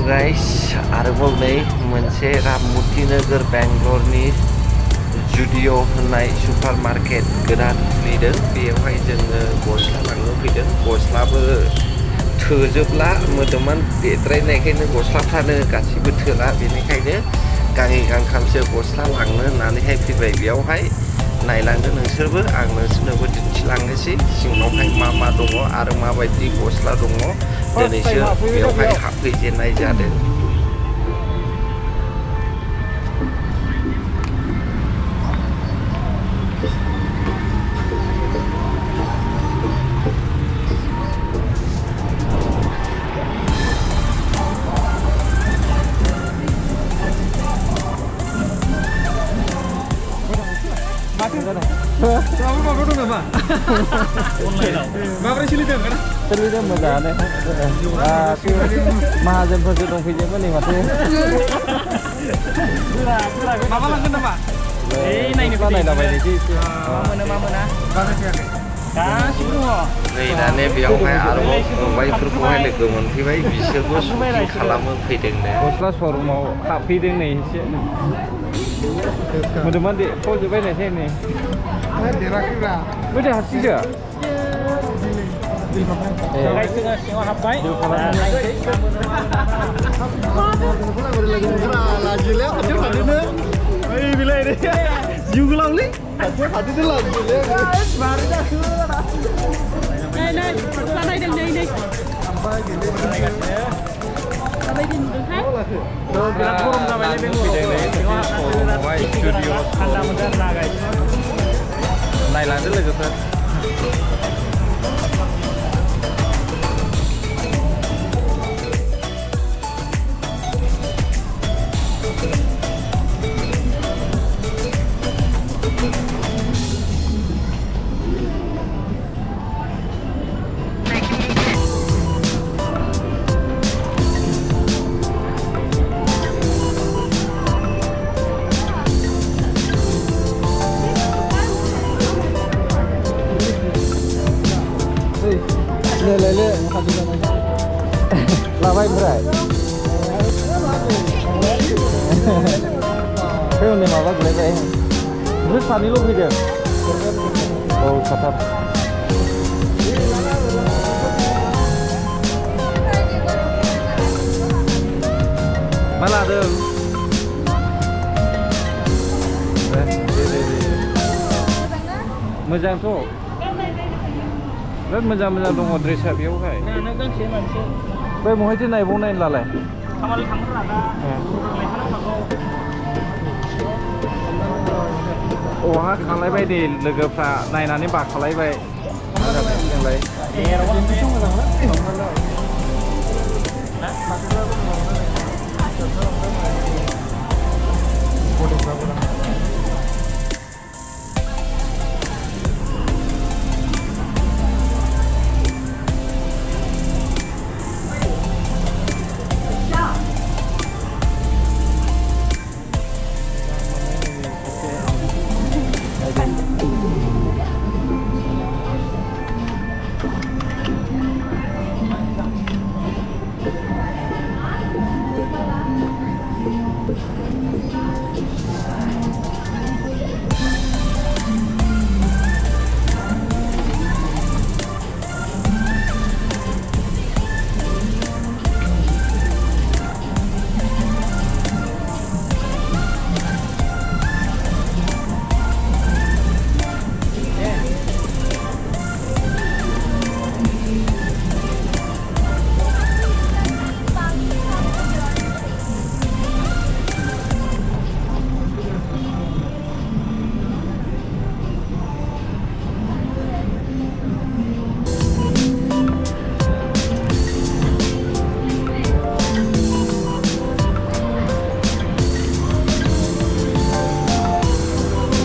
Guys आरोबाव नै मोनसे राममुर्ति नोगोर बेंगलरनि जुडिअ होननाय सुपार मार्केट गोदान खुलिदों बेयावहाय जोङो गस्ला लांनो फैदों गस्लाबो थोजोबला मोदोमान देद्रायनायखायनो गस्लाफ्रानो गासिबो थोला बेनिखायनो गांनै गांथामसो गस्ला लांनो होननानैहाय फैबाय बेयावहाय नायलांदो नोंसोरबो आं नोंसोरनोबो दिन्थिलांनोसै सिङावहाय मा मा दङ आरो माबायदि गस्ला दङ दिनैसो बेयावहाय हाबफैजेननाय जादों माबा दं नामा? माबोरै सोलिदों? सोलिदों मोजाङानो माहाजोनफोरसो दंफैजोबो नै माथो माबा लांगोन नामा? नायनो बानायलाबायनोसै एसे मा मोना गासिबो दङ नै दाने बेयावहाय आरोबाव फंबायफोरखौहाय लोगो मोनफैबाय बिसोरबो शपिं खालामनो फैदोंनो गस्ला शरुमाव हाबफैदों नै एसे मोदोमान दे फजोबबायनायसै नै देराखैब्रा मोदो हारसिंसो सिङाव हाबबाय लाजिलै खाथियाव थादोनो ओइ बिलाइ जिउ गोलावलै खाथियाव थादोनो लाजिलै मारै जाखो नै नायदों नै बिराद गरम जाबाय थान्दा मोनदों आरो ना गाइस नायलांदो लोगोफोर ले लाबाय ओमफ्राय फैवनै माबा गोलैबाय ओमफ्राय सानैल' फैदों औ साथाम मा लादों मोजांथ' बिराद मोजां मोजां दङ ड्रेसा बेयावहाय नों गांसे मानसि बै बहायथो नायबावनाय लालाय खामानि थांनो लागा अहा खालायबाय दे लोगोफ्रा नायनानै बाखालायबाय जोंलाय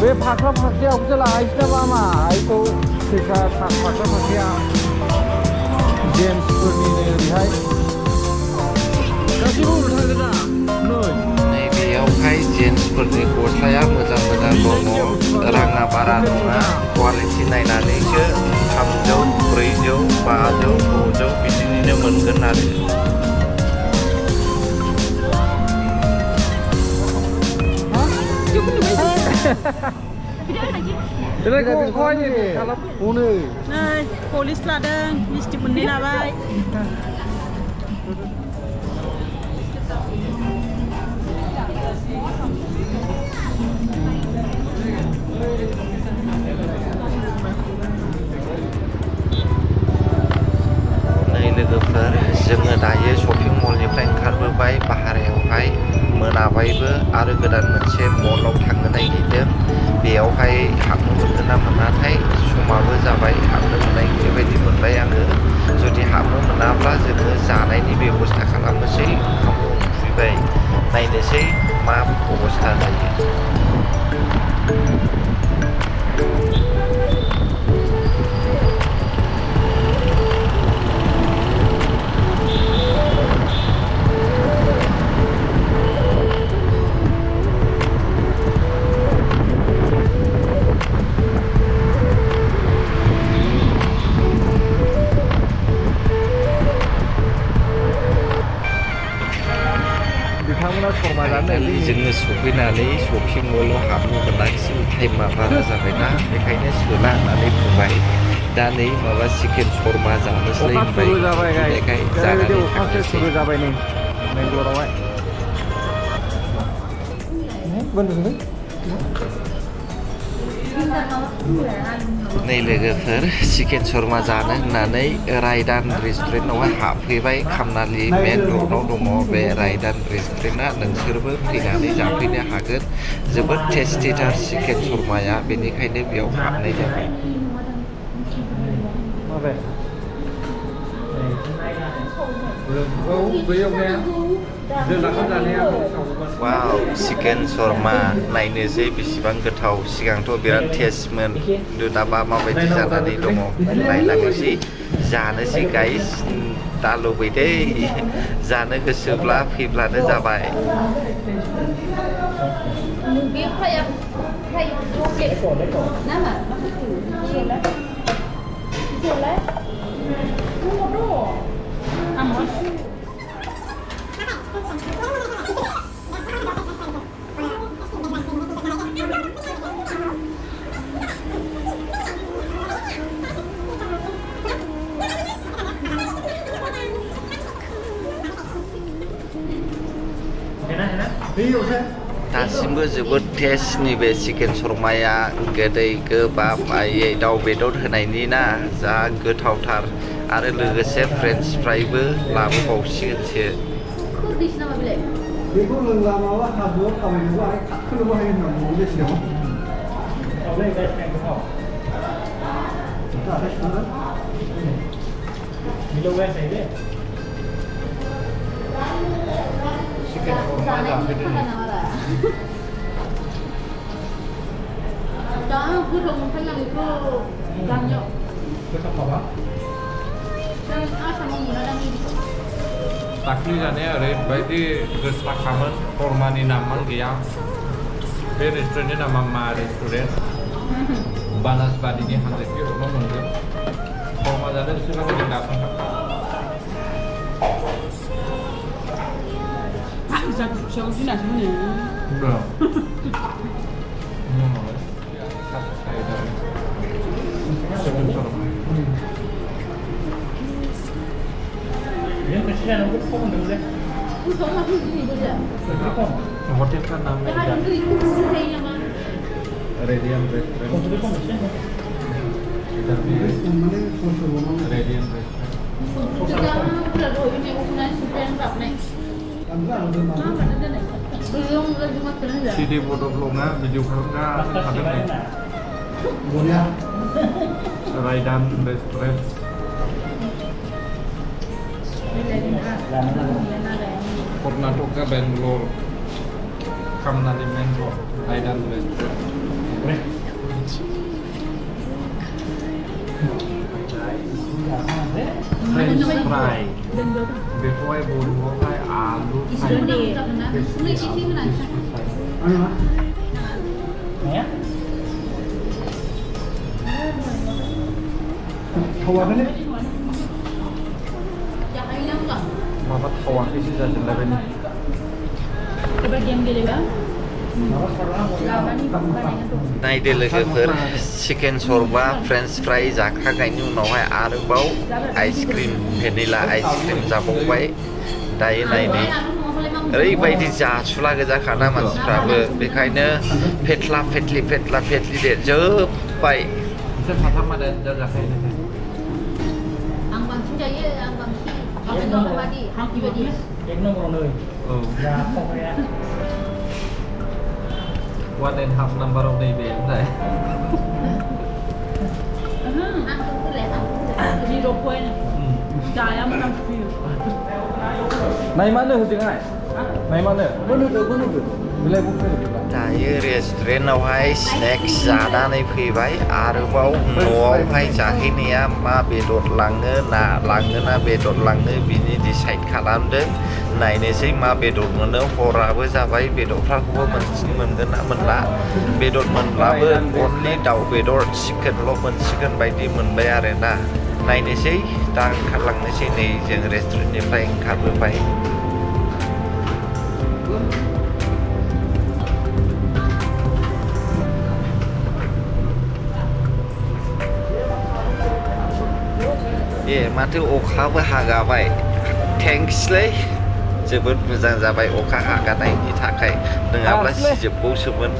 बे फाख्रा फाख्रियावसो लागायसै नामा मा आइखौ फैसा फाख्रा फाख्रिया जेन्टसफोरनिनो ओरैहाय गासिबो थागोन ना नै बेयावहाय जेन्टसफोरनि गस्लाया मोजां मोजां दङ राङा बारा नङा क्वालिटि नायनानैसो 300 400 500 600 बिदिनिनो मोनगोन आरो Jadi kau ni kalau Unu. Nah, polis ladang, mesti benih lah, bay. ในलोगोफोर जोङो दायो शपिं मलनिफ्राय ओंखारबोबाय बाहेरायावहाय मोनाबायबो आरो गोदान मोनसे मलाव थांनो नागिरदों बेयावहाय हाबनो मोनगोन ना मोनाथाय समाबो जाबाय हाबनो मोननाय बेबायदि मोनबाय आङो जुदि हाबनो मोनाब्ला जोङो जानायनि बेबस्था खालामनोसै ओंखामखौ उखैबाय नायनोसै मा अबस्था जायो फाइनालि जोङो सफैनानै शपिं मलाव हाबनो मोनाखिसै टाइमा बारा जाबायना बेखायनो सोला होननानै बुंबाय दा नै माबा चिकेन शर्मा जानोसै होनबाय बेखाय जानानै थांनोसै जाबाय नै बेंगलरावहाय बेनदोंलै नै लोगोफोर चिकेन शर्मा जानो होननानै रायदान रेस्टुरेन्टआवहाय हाबफैबाय खामनालि मेन र'डआव दङ बे रायदान रेस्टुरेन्टआ नोंसोरबो फैनानै जाफैनो हागोन जोबोद टेस्टिथार चिकेन शर्माया बेनिखायनो बेयाव हाबनाय जाबाय माबे औ बैयाव ने जों नाखौ जानाया वाव चिकेन शर्मा नायनोसै बेसेबां गोथाव सिगांथ' बिराद टेस्टमोन खिन्थु दाबा माबायदि जानानै दङ नायलांनोसै जानोसै गाइस दा लुबैदों जानो गोसोब्ला फैब्लानो जाबाय दासिमबो जोबोद टेस्टनि बे चिकेन शर्माया गोदै गोबाब आयै दाउ बेदर होनायनि ना जा गोथावथार आरो लोगोसे फ्रेन्स फ्राइबो लाबोबावसिगोनसो बेखौ लोंला माबा हाजोआव थाबायनोबो आरो खारखोनोबो हायो होनना बुङो बे सिगाङाव चिकेन शर्मा जाफैदों Đó, cứ rụng phải là người cô làm nhậu. दाख्लि जानाया ओरैबायदि गोसाखामोन शर्मानि नामानो गैया बे रेस्टुरेन्टनि नामा मा रेस्टुरेन्ट बानासबारिनि 100 किल'ल' मोनगोन शर्मा जानो गोसोब्ला जों दाखांखा Aku siapa sih nak sebenarnya? udah saya dari chicken shorma Aku sama aku sini saja. hotel kan namanya Jangan beri kursi saya mah. Radiant Restaurant Radiant Restaurant Jangan udah dulu ini ukuran super berap nih. Belum lagi makan aja. CD bodoh belumnya baju kerja ada nih Boleh Raidan Restaurant Karnataka Bangalore Kamnali Main Road Raidan Restaurant French fry Before bolu fry aloo fry Ano na? Hawakan eh? Jangan hilang tak? Mama tawar sih saja level ini Coba diam dulu ya. नायदो लोगोफोर chicken Sharma French फ्राइ जाखांनायनि उनावहाय आरोबाव ice cream vanilla ice cream जाबावबाय दायो नायदो ओरैबायदि जासुला गोजाखाना मानसिफ्राबो बेखायनो फेथ्ला फेथ्लि देरजोब्बाय Saya pertama dan jaga saya. Ang bangsi jaya, ang bangsi. Ang nomor tadi, ang tiba dia. Em nó còn nơi. Oh. Dạ không phải ạ. 1.5 number of the day này. Ang tu leh, ang tu. 0 point. Saya menang view. Này mana hujung ai? Này mana? Mana tu? Bila buka tu. दायो रेस्टुरेन्टआवहाय snacks जानानै फैबाय आरोबाव न'आवहाय जाहैनाया मा बेदर लांनो ना लांनो ना बेदर लांनो बिनि डिसाइड खालामदों नायनोसै मा बेदर मोनो हराबो जाबाय बेदरफ्राखौबो मोनगोन ना मोनला बेदर मोनब्लाबो अनलि दाउ बेदर चिकेनल' मोनसिगोन बायदि मोनबाय आरोना नायनोसै दा ओंखारलांनोसै नै जों रेस्टुरेन्टनिफ्राय ओंखारबोबाय ए माथो अखाबो हागाबाय थेंक्सलै जोबोद मोजां जाबाय अखा हागानायनि थाखाय नङाब्ला सिजोबगौसोमोन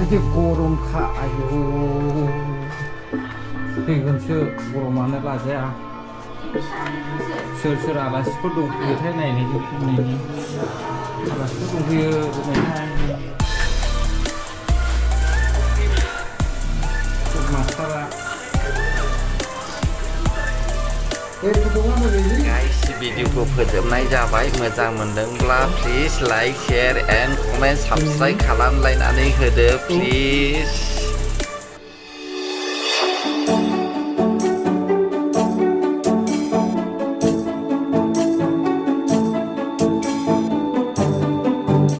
Pasti korum kha ayo. Tinggal sih korum mana lah ya. Sir alas pun dong kita này này này. Alas pun dong kita này. Masalah. Guys भिडिअखौ फोजोबनाय जाबाय मोजां मोनदोंब्ला please like share and comment subscribe खालामलायनानै होदो please